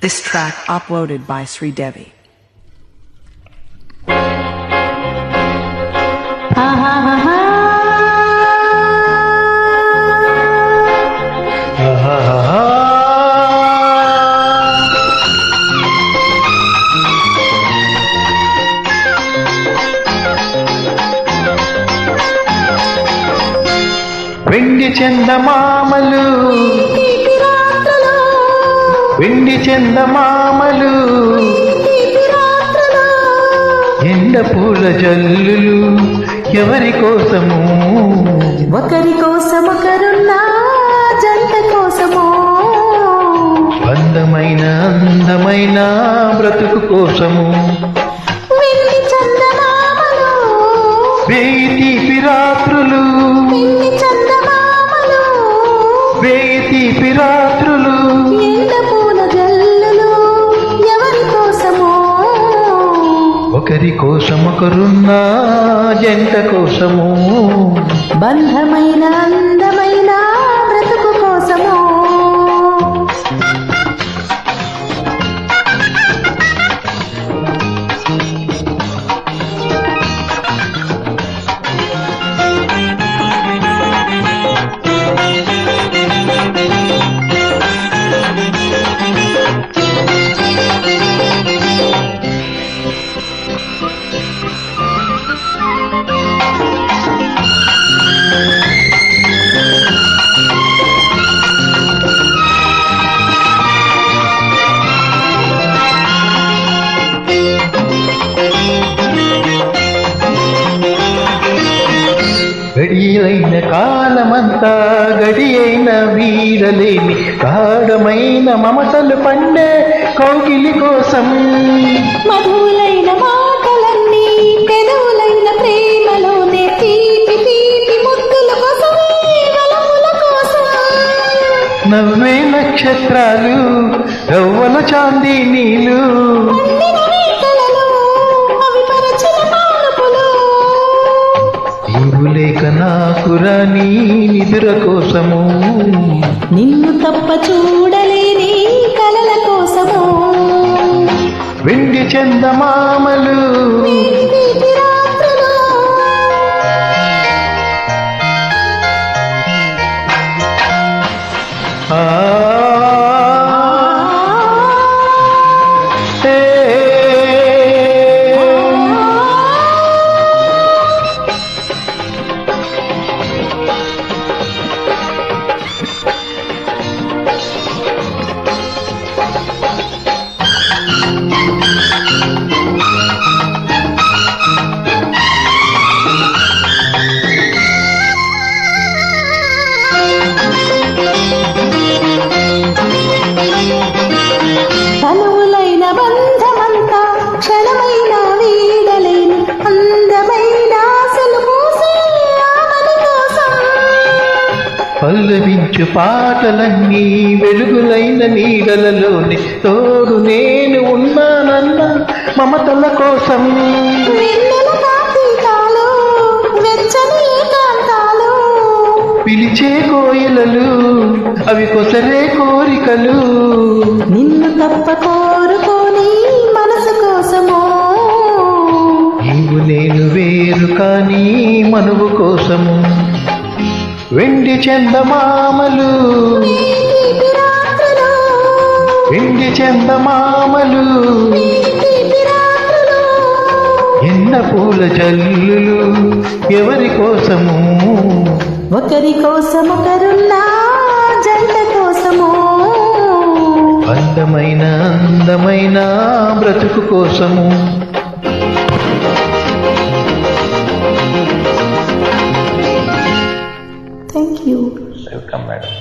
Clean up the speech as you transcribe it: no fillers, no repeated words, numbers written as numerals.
This track uploaded by Sri Devi. వెండి చందమామలు వెండి చందమామలు ఎండ పూల జల్లులు ఎవరి కోసము ఒకరి కోసమొకరున్నా జంట కోసమో అందమైన అందమైన బ్రతుకు కోసము వెండి చందమామలు వేయి తీపి రాత్రులు వెండి చందమామలు వేయి తీపి రాత్రులు ఎండ పూల జల్లులు ఎవరి కోసమో ఒకరి కోసమొకరున్నా జంట కోసము బంధమైన అందమైన బ్రతుకు కోసమో గడి అయిన కాలమంతా గడి అయిన వీడలేని గాఢమైన మమతలు పండే కౌగిలి కోసం మధువులైన మాటలన్నీ పెదవులైన ప్రేమలోనే తీపి తీపి ముద్దుల కోసమే వలపుల కోసం నవ్వే నక్షత్రాలు రవ్వల చాందీ నీళ్ళు పండిన వేటలలో అవి పరచిన పాలపులు నీవు లేక నాకు రాని నిదుర కోసము నిన్ను తప్ప చూడలేని కలల కోసము వెండి చందమామలు తీపి రాత్రులు ఆ ఏ. తనువులైన బంధమంతా క్షణమైన వీడలేని అందమైన ఆశలు పూసే ఆమని కోసం పల్లవించు పాటలన్నీ వెలుగులైన నీడలలోని తోడు నేను ఉన్నానన్న మమతల కోసం వెన్నెల కార్తీకాలు వెచ్చని ఏకాంతాలు పిలిచే కోయిలలు అవి కొసరే కోరికలు నిన్ను తప్ప కోరుకోని మనసు కోసమో నీవు నేను వేరు కానీ మనువు కోసము వెండి చందమామలు తీపి రాత్రులు వెండి చందమామలు తీపి రాత్రులు ఎన్న పూల జల్లులు ఎవరి కోసము ఒకరి కోసమొకరున్నా జంట కోసమో అందమైన అందమైన బ్రతుకు కోసము థ్యాంక్ యూ వెల్కమ్ మేడం.